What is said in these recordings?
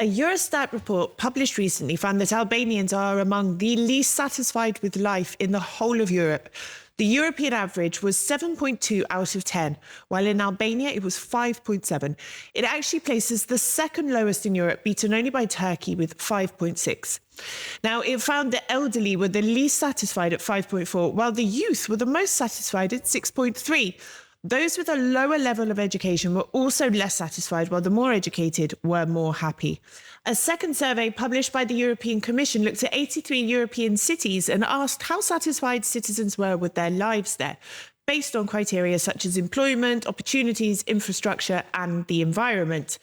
A Eurostat report published recently found that Albanians are among the least satisfied with life in the whole of Europe. The European average was 7.2 out of 10, while in Albania it was 5.7. It actually places the second lowest in Europe, beaten only by Turkey with 5.6. Now, it found the elderly were the least satisfied at 5.4, while the youth were the most satisfied at 6.3. Those with a lower level of education were also less satisfied, while the more educated were more happy. A second survey published by the European Commission looked at 83 European cities and asked how satisfied citizens were with their lives there, based on criteria such as employment, opportunities, infrastructure, and the environment.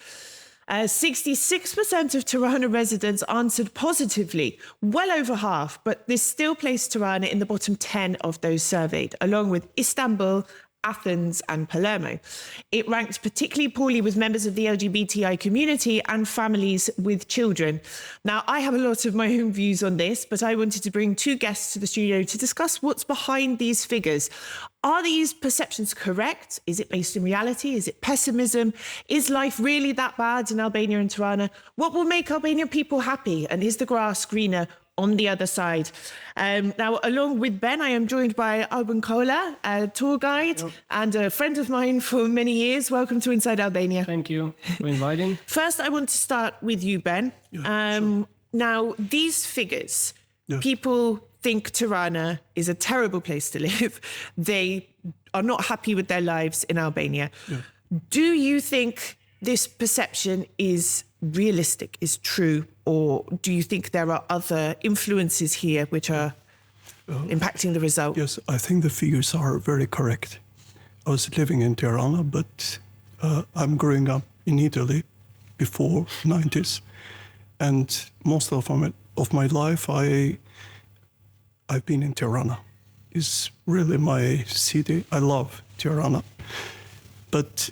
66% of Tirana residents answered positively, well over half, but this still placed Tirana in the bottom 10 of those surveyed, along with Istanbul, Athens and Palermo. It ranked particularly poorly with members of the LGBTI community and families with children. Now, I have a lot of my own views on this, but I wanted to bring two guests to the studio to discuss what's behind these figures. Are these perceptions correct? Is it based in reality? Is it pessimism? Is life really that bad in Albania and Tirana? What will make Albanian people happy? And is the grass greener on the other side? Now, along with Ben, I am joined by Arben Kola, a tour guide and a friend of mine for many years. Welcome to Inside Albania. Thank you for inviting. First, I want to start with you, Ben. Sure. Now, these figures, people think Tirana is a terrible place to live. They are not happy with their lives in Albania. Do you think this perception is realistic, is true, or do you think there are other influences here which are impacting the result? Yes, I think the figures are very correct. I was living in Tirana, but I'm growing up in Italy before 90s, and most of my life I've been in Tirana. It's really my city. I love Tirana. But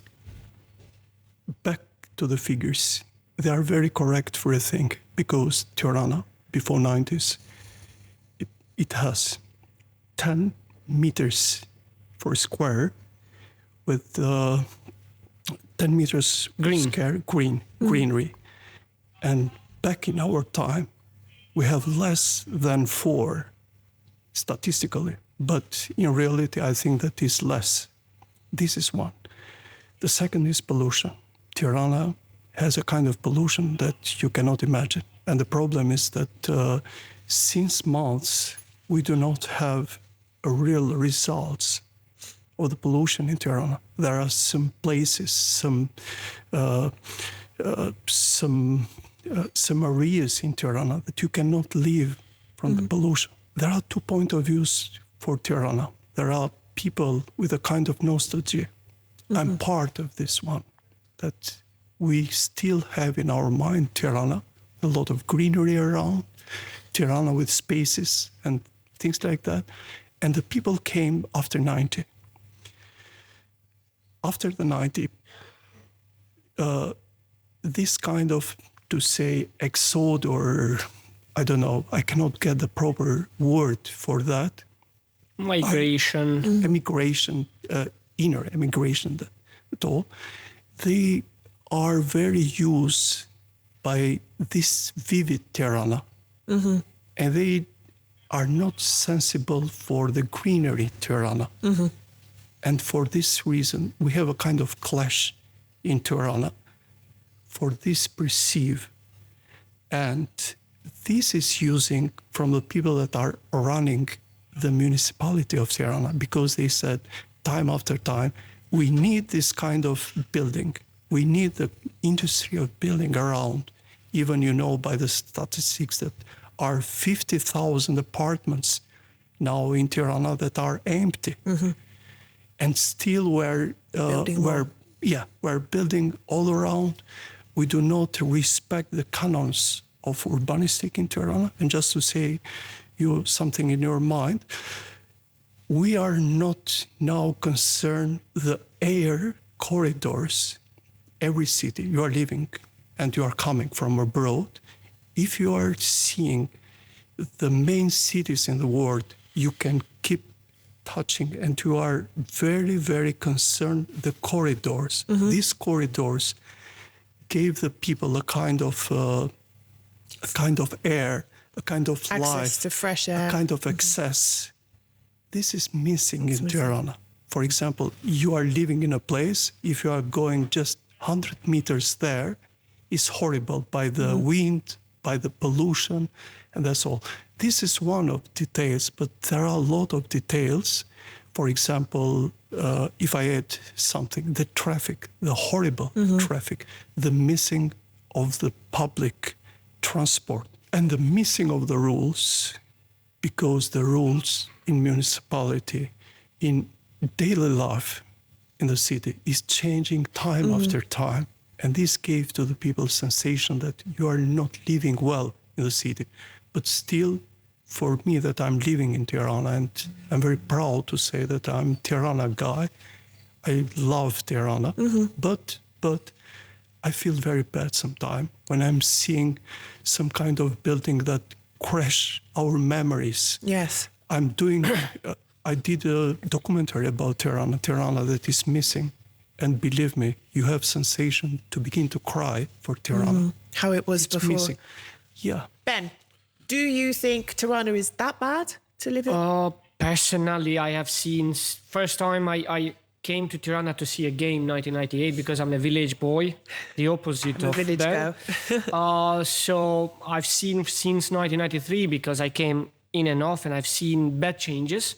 back to the figures. They are very correct for a thing, because Tirana, before 90s, it has 10 meters per square with 10 meters greenery. And back in our time, we have less than 4 statistically, but in reality, I think that is less. This is one. The second is pollution. Tirana has a kind of pollution that you cannot imagine. And the problem is that since months, we do not have a real results of the pollution in Tirana. There are some places, some areas in Tirana that you cannot live from the pollution. There are 2 points of views for Tirana. There are people with a kind of nostalgia. I'm part of this one, that we still have in our mind Tirana, a lot of greenery around, Tirana with spaces and things like that. And the people came after 90. After the 90, this kind of, to say, exode, or I don't know, I cannot get the proper word for that. Migration. Emigration, inner emigration at all. They are very used by this vivid Tirana. And they are not sensible for the greenery Tirana. And for this reason, we have a kind of clash in Tirana for this perceive. And this is using from the people that are running the municipality of Tirana, because they said time after time, we need this kind of building. We need the industry of building around. Even, by the statistics that are 50,000 apartments now in Tirana that are empty. And still we're building all around. We do not respect the canons of urbanistic in Tirana. And just to say you something in your mind, we are not now concerned the air corridors. Every city you are living and you are coming from abroad, if you are seeing the main cities in the world, you can keep touching, and you are very, very concerned the corridors. These corridors, gave the people a kind of air, a kind of Access life, to fresh air. a kind of access. This is missing in Tirana. For example, you are living in a place, if you are going just 100 meters there, it's horrible by the wind, by the pollution, and that's all. This is one of details, but there are a lot of details. For example, if I add something, the traffic, the horrible traffic, the missing of the public transport, and the missing of the rules, because the rules in municipality, in daily life in the city is changing time after time. And this gave to the people a sensation that you are not living well in the city. But still, for me, that I'm living in Tirana, and I'm very proud to say that I'm Tirana guy. I love Tirana, but I feel very bad sometimes when I'm seeing some kind of building that crash our memories. Yes. I'm doing, I did a documentary about Tirana that is missing. And believe me, you have sensation to begin to cry for Tirana. How it was before. Missing. Yeah. Ben, do you think Tirana is that bad to live in? Personally, I have seen... First time I came to Tirana to see a game 1998 because I'm a village boy, the opposite of village Ben. girl. So I've seen since 1993 because I came in and off, and I've seen bad changes.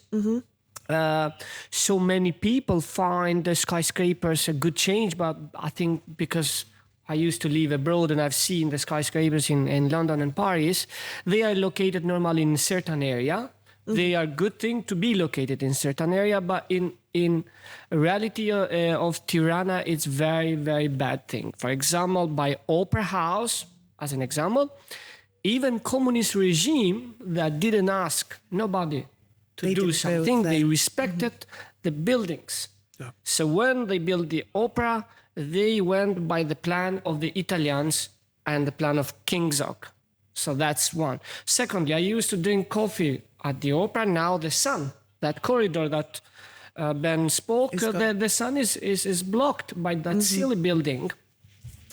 So many people find the skyscrapers a good change, but I think because I used to live abroad and I've seen the skyscrapers in London and Paris, they are located normally in a certain area. They are good thing to be located in certain area, but in reality of Tirana, it's very, very bad thing. For example, by Opera House, as an example, even communist regime that didn't ask nobody to do something, they respected the buildings. Yeah. So when they built the opera, they went by the plan of the Italians and the plan of King Zog. So that's one. Secondly, I used to drink coffee at the opera. Now the sun, that corridor that Ben spoke, the sun is blocked by that silly building.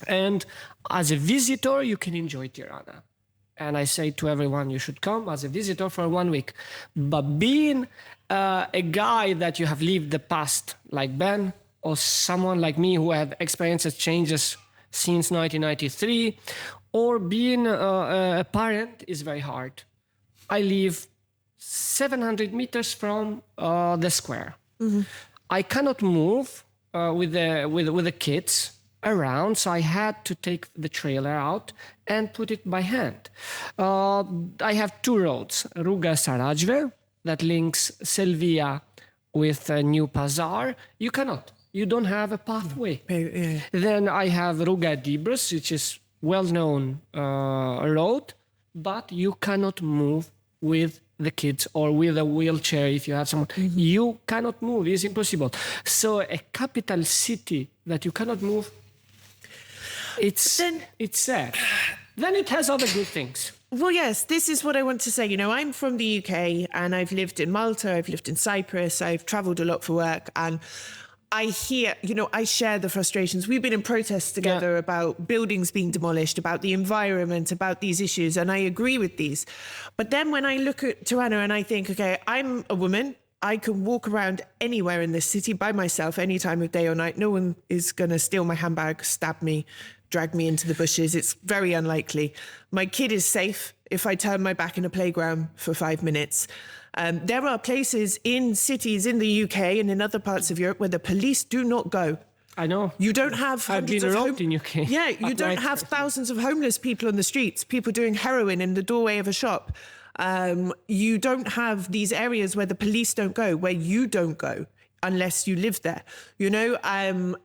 And as a visitor, you can enjoy Tirana. And I say to everyone, you should come as a visitor for 1 week. But being a guy that you have lived the past, like Ben, or someone like me who have experienced changes since 1993, or being a parent is very hard. I live 700 meters from the square. I cannot move with the kids around, so I had to take the trailer out and put it by hand. I have two roads, Ruga-Sarajeve, that links Selvia with New Pazar. You don't have a pathway. Yeah. Then I have Ruga-Dibros, which is well-known road, but you cannot move with the kids or with a wheelchair if you have someone. You cannot move, it's impossible. So a capital city that you cannot move, it's sad. Then it has other good things. Well, yes, this is what I want to say. You know, I'm from the UK and I've lived in Malta, I've lived in Cyprus, I've travelled a lot for work, and I hear, you know, I share the frustrations. We've been in protests together about buildings being demolished, about the environment, about these issues, and I agree with these. But then when I look at Tirana and I think, okay, I'm a woman, I can walk around anywhere in this city by myself any time of day or night. No one is going to steal my handbag, stab me, drag me into the bushes. It's very unlikely. My kid is safe if I turn my back in a playground for 5 minutes. There are places in cities in the UK and in other parts of Europe where the police do not go. I know. You don't have I've been robbed in UK. Yeah, you don't have thousands of homeless people on the streets, people doing heroin in the doorway of a shop. You don't have these areas where the police don't go, where you don't go unless you live there. You know,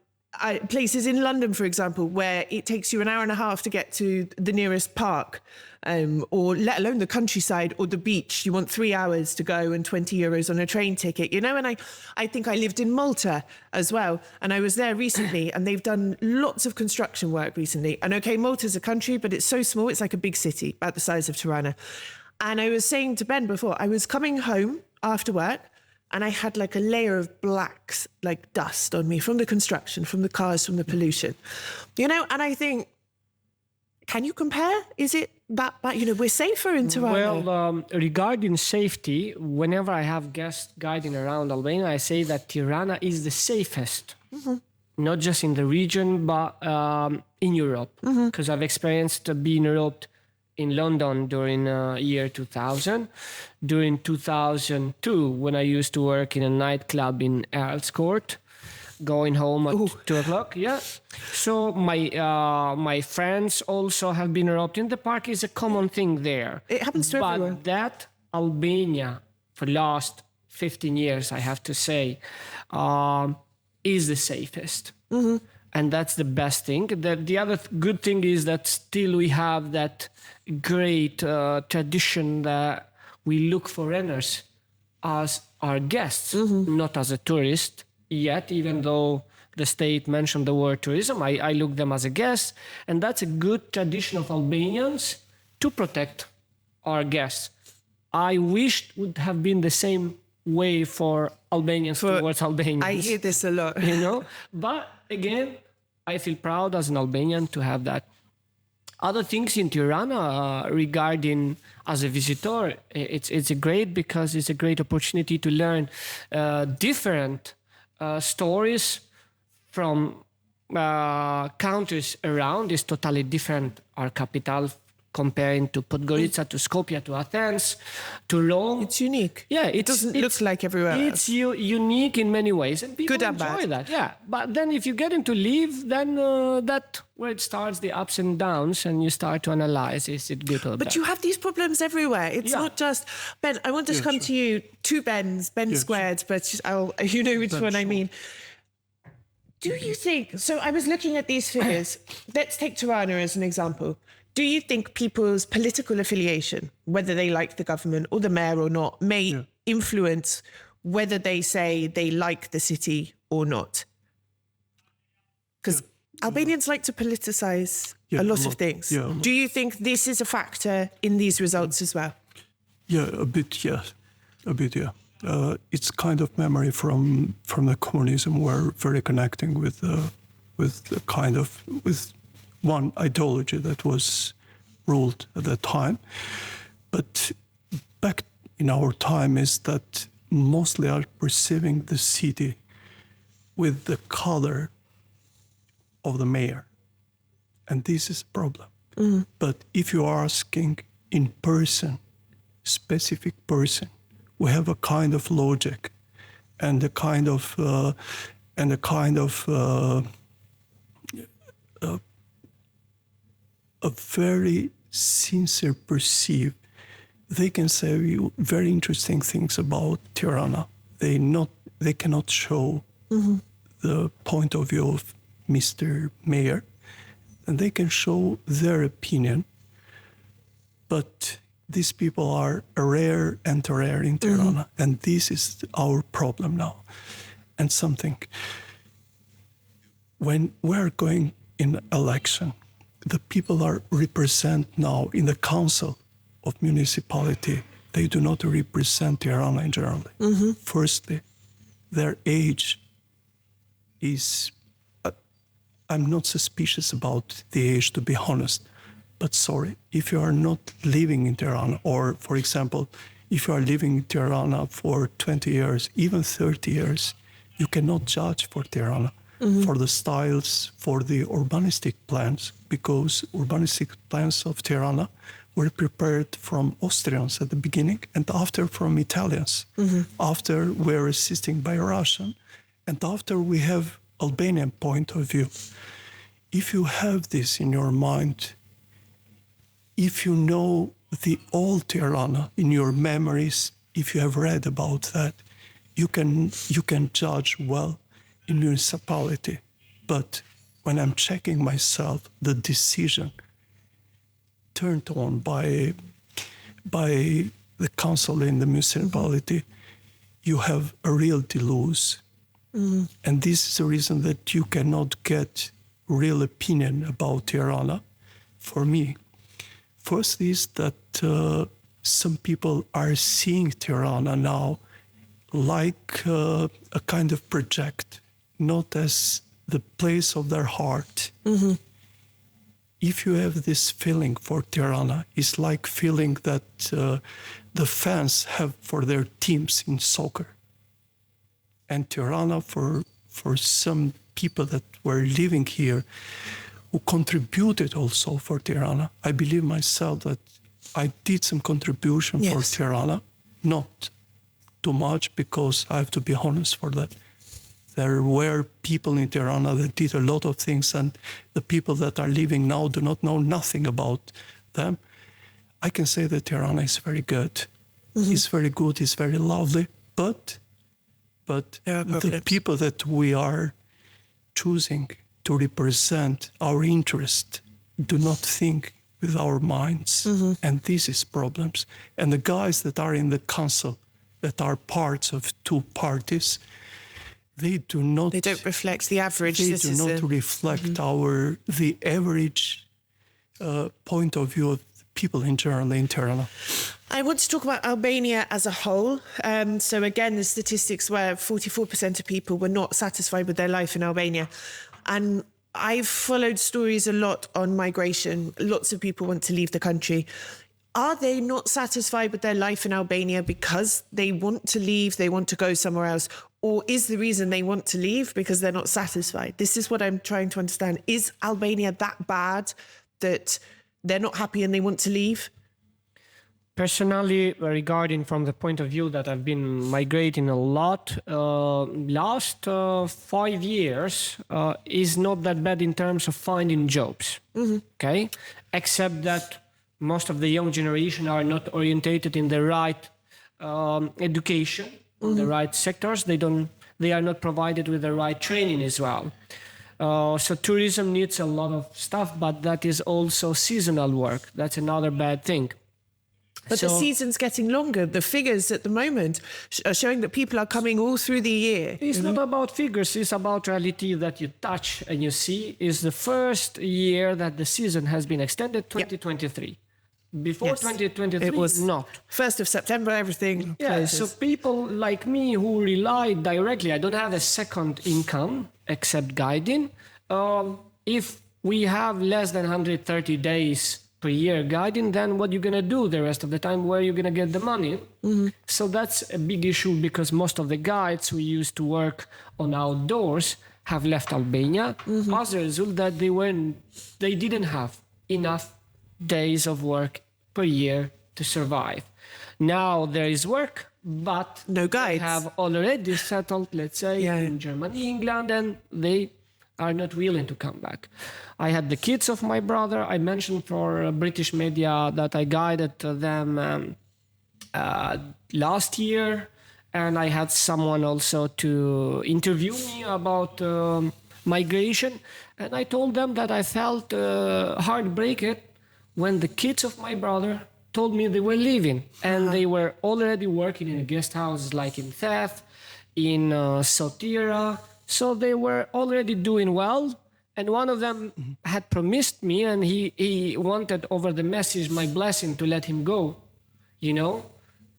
places in London, for example, where it takes you an hour and a half to get to the nearest park, or let alone the countryside or the beach. You want 3 hours to go and 20 euros on a train ticket, you know? And I think I lived in Malta as well. And I was there recently and they've done lots of construction work recently. And okay, Malta's a country, but it's so small. It's like a big city, about the size of Tirana. And I was saying to Ben before, I was coming home after work and I had like a layer of black, like dust on me from the construction, from the cars, from the pollution, you know? And I think, can you compare? Is it that bad? You know, we're safer in Tirana. Well, regarding safety, whenever I have guests guiding around Albania, I say that Tirana is the safest, not just in the region, but in Europe. Because I've experienced being robbed in London during year 2000, during 2002, when I used to work in a nightclub in Earl's Court, going home at 2 o'clock. Yeah. So my friends also have been robbed in the park. Is a common thing there. It happens to everyone. But that Albania, for the last 15 years, I have to say, is the safest. And that's the best thing. The other good thing is that still we have that great tradition that we look foreigners as our guests, not as a tourist yet, even though the state mentioned the word tourism. I look them as a guest, and that's a good tradition of Albanians to protect our guests. I wish it would have been the same way for Albanians towards Albanians. I hear this a lot. You know, but again, I feel proud as an Albanian to have that. Other things in Tirana regarding as a visitor, it's a great, because it's a great opportunity to learn different stories from countries around. Is totally different. Our capital, comparing to Podgorica, to Skopje, to Athens, to Rome. It's unique. Yeah, it doesn't look like everywhere else. It's unique in many ways, and people Good and enjoy bad. that. Yeah, but then if you get into live, then that where it starts the ups and downs, and you start to analyze: is it good or bad? But you have these problems everywhere. It's not just Ben. I want to come to you. Two Bens, Ben squared, but you know which one I mean. Do you think? So I was looking at these figures. Let's take Tirana as an example. Do you think people's political affiliation, whether they like the government or the mayor or not, may influence whether they say they like the city or not? Because Albanians like to politicize a lot of things. Yeah, do you think this is a factor in these results as well? Yeah, a bit, yeah. It's kind of memory from the communism. We're very connecting with one ideology that was ruled at that time. But back in our time is that mostly are perceiving the city with the color of the mayor. And this is a problem. But if you are asking in person, specific person, we have a kind of logic and a kind of a very sincere perceive. They can say very interesting things about Tirana. They cannot show the point of view of Mr. Mayor, and they can show their opinion. But these people are rare and rare in Tirana, and this is our problem now. And something, when we're going in election, the people are represent now in the council of municipality. They do not represent Tirana in general. Firstly, their age is, I'm not suspicious about the age, to be honest. But sorry, if you are not living in Tirana, or for example, if you are living in Tirana for 20 years, even 30 years, you cannot judge for Tirana, for the styles, for the urbanistic plans, because urbanistic plans of Tirana were prepared from Austrians at the beginning, and after from Italians. After we're assisted by Russian, and after we have Albanian point of view. If you have this in your mind, if you know the old Tirana in your memories, if you have read about that, you can judge well in municipality. But when I'm checking myself, the decision turned on by the council in the municipality, you have a real deluge. And this is the reason that you cannot get real opinion about Tirana. For me, first is that some people are seeing Tirana now like a kind of project, not as the place of their heart. Mm-hmm. If you have this feeling for Tirana, it's like feeling that the fans have for their teams in soccer. And Tirana, for some people that were living here, who contributed also for Tirana. I believe myself that I did some contribution for Tirana, not too much, because I have to be honest for that. There were people in Tirana that did a lot of things, and the people that are living now do not know nothing about them. I can say that Tirana is very good. Mm-hmm. It's very good, it's very lovely, but the people that we are choosing to represent our interest do not think with our minds. Mm-hmm. And this is problems. And the guys that are in the council, that are parts of two parties, they don't reflect the average citizen. They do not reflect the average point of view of people in general in Tirana. I want to talk about Albania as a whole. So again, the statistics were 44% of people were not satisfied with their life in Albania. And I've followed stories a lot on migration. Lots of people want to leave the country. Are they not satisfied with their life in Albania because they want to leave, they want to go somewhere else? Or is the reason they want to leave because they're not satisfied? This is what I'm trying to understand. Is Albania that bad that they're not happy and they want to leave? Personally, regarding from the point of view that I've been migrating a lot, last 5 years is not that bad in terms of finding jobs, okay? Except that most of the young generation are not orientated in the right education, the right sectors. They are not provided with the right training as well. So tourism needs a lot of stuff, but that is also seasonal work. That's another bad thing. But the season's getting longer. The figures at the moment are showing that people are coming all through the year. It's not about figures. It's about reality that you touch and you see. Is the first year that the season has been extended, 2023. Before 2023, it was not. 1st of September, everything closes. So people like me who rely directly, I don't have a second income except guiding. If we have less than 130 days per year guiding, then what you're going to do the rest of the time? Where are you going to get the money? Mm-hmm. So that's a big issue because most of the guides who used to work on outdoors have left Albania as a result that they didn't have enough days of work per year to survive. Now there is work, but no guides. They have already settled, let's say, in Germany, England, and they are not willing to come back. I had the kids of my brother. I mentioned for British media that I guided them last year, and I had someone also to interview me about migration, and I told them that I felt heartbroken when the kids of my brother told me they were leaving, and they were already working in a guest house like in Thef, in Sotira. So they were already doing well, and one of them had promised me, and he wanted over the message my blessing to let him go, you know?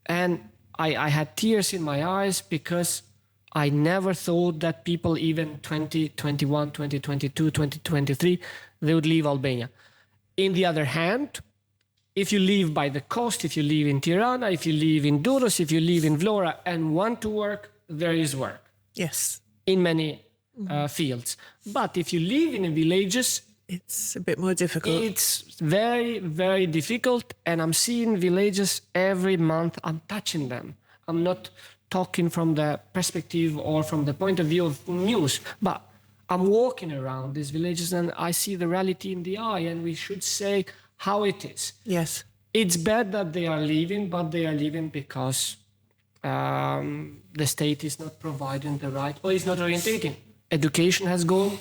And I had tears in my eyes because I never thought that people even 2021, 2022, 2023, they would leave Albania. In the other hand, if you live by the coast, if you live in Tirana, if you live in Durrës, if you live in Vlora and want to work, there is work. Yes. In many fields. But if you live in villages, it's a bit more difficult. It's very, very difficult. And I'm seeing villages every month. I'm touching them. I'm not talking from the perspective or from the point of view of news, but I'm walking around these villages and I see the reality in the eye, and we should say how it is. Yes. It's bad that they are leaving, but they are leaving because the state is not providing the right, or is not orientating. Education has gone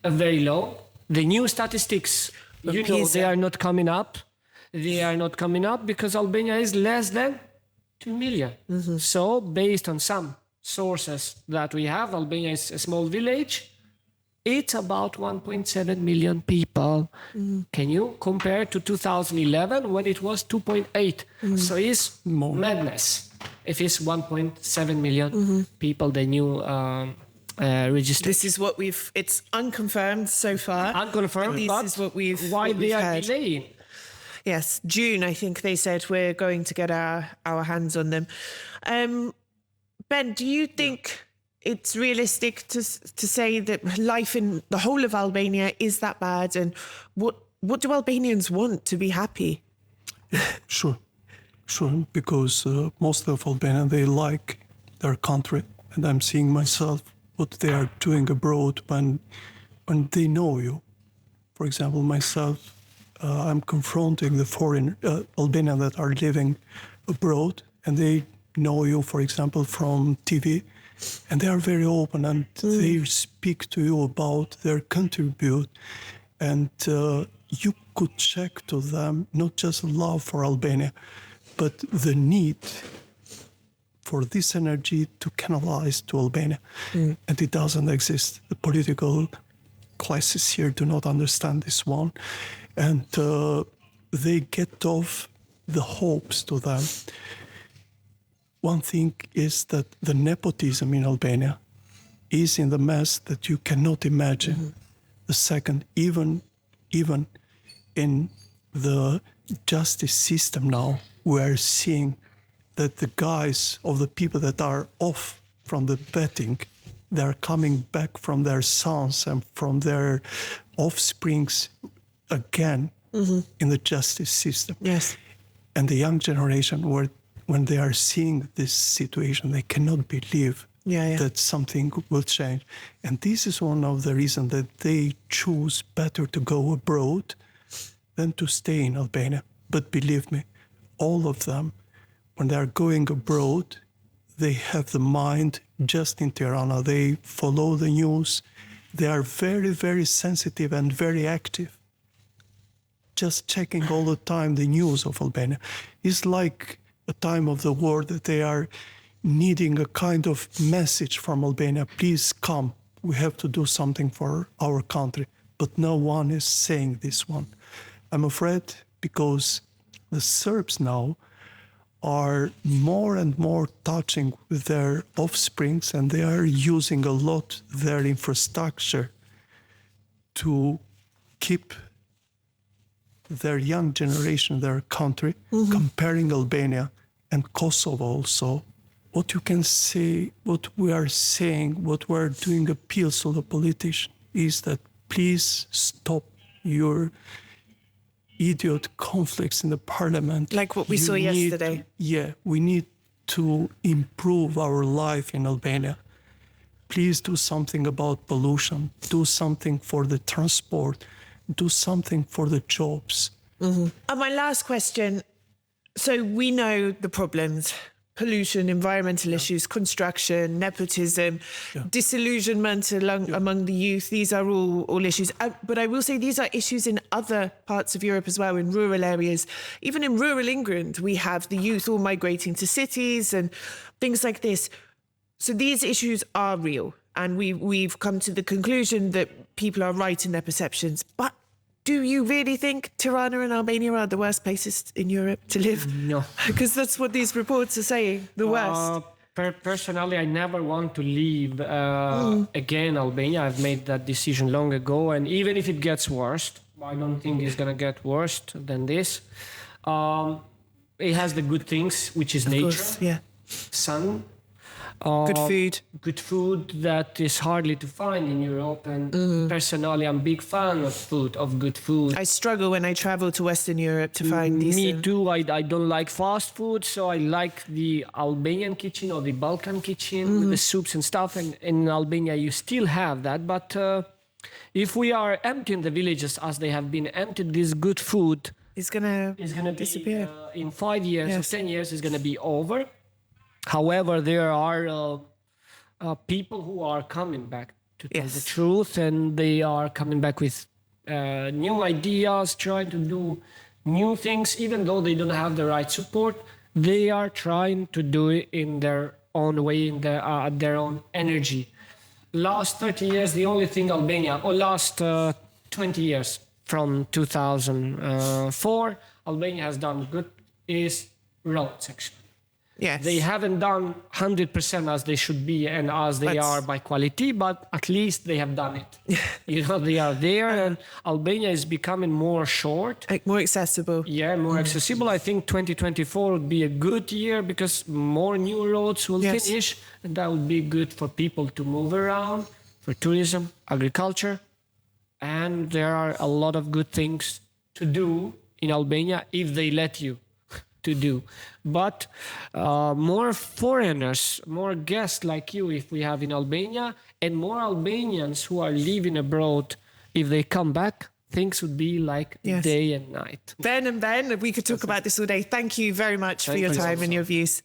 very low. The new statistics, they are not coming up. They are not coming up because Albania is less than 2 million. Mm-hmm. So based on some sources that we have, Albania is a small village. It's about 1.7 million people. Mm. Can you compare to 2011 when it was 2.8? Mm. So it's madness. It is 1.7 million people, the new registered. This is what it's unconfirmed so far. Unconfirmed, This but is what we've why they are heard. delaying? Yes, June, I think they said we're going to get our hands on them. Ben, do you think it's realistic to say that life in the whole of Albania is that bad? And what do Albanians want to be happy? Sure, because most of Albanians, they like their country, and I'm seeing myself what they are doing abroad when they know you. For example, myself, I'm confronting the foreign Albanians that are living abroad, and they know you, for example, from TV, and they are very open, and they speak to you about their contribute, and you could check to them not just love for Albania, but the need for this energy to canalize to Albania, and it doesn't exist. The political classes here do not understand this one, and they get off the hopes to them. One thing is that the nepotism in Albania is in the mess that you cannot imagine. The second, even in the justice system now, we are seeing that the guys of the people that are off from the betting, they are coming back from their sons and from their offsprings again in the justice system. Yes. And the young generation, when they are seeing this situation, they cannot believe that something will change. And this is one of the reasons that they choose better to go abroad than to stay in Albania. But believe me, all of them, when they are going abroad, they have the mind just in Tirana. They follow the news. They are very, very sensitive and very active. Just checking all the time the news of Albania. It's like a time of the war that they are needing a kind of message from Albania. Please come. We have to do something for our country. But no one is saying this one. I'm afraid because the Serbs now are more and more touching with their offsprings, and they are using a lot their infrastructure to keep their young generation, their country, comparing Albania and Kosovo also. What you can say, what we are saying, what we are doing appeals to the politicians is that please stop your idiot conflicts in the parliament. Like what we saw yesterday. We need to improve our life in Albania. Please do something about pollution. Do something for the transport. Do something for the jobs. And my last question, so we know the problems: pollution, environmental issues, construction, nepotism, disillusionment among the youth. These are all issues. But I will say these are issues in other parts of Europe as well, in rural areas. Even in rural England, we have the youth all migrating to cities and things like this. So these issues are real. And we've come to the conclusion that people are right in their perceptions. But do you really think Tirana and Albania are the worst places in Europe to live? No. Because that's what these reports are saying, the worst. Personally, I never want to leave again Albania. I've made that decision long ago. And even if it gets worse, I don't think it's going to get worse than this. It has the good things, which is nature, Course, sun. Good food. That is hardly to find in Europe, and personally I'm a big fan of good food. I struggle when I travel to Western Europe to find decent. Me too. I don't like fast food, so I like the Albanian kitchen or the Balkan kitchen with the soups and stuff, and in Albania you still have that, but if we are emptying the villages as they have been emptied, this good food is gonna disappear. In 5 years or 10 years is gonna be over. However, there are people who are coming back to tell the truth, and they are coming back with new ideas, trying to do new things. Even though they don't have the right support, they are trying to do it in their own way, in their own energy. Last 30 years, the only thing Albania, or last 20 years, from 2004, Albania has done good is roads, actually. Yes. They haven't done 100% as they should be and as they are by quality, but at least they have done it. They are there, and Albania is becoming more short. Like more accessible. Yeah, more accessible. I think 2024 would be a good year because more new roads will finish, and that would be good for people to move around, for tourism, agriculture, and there are a lot of good things to do in Albania if they let you to do. But more foreigners, more guests like you if we have in Albania, and more Albanians who are living abroad, if they come back, things would be like day and night. Ben, we could talk about this all day. Thank you very much for your time and your views.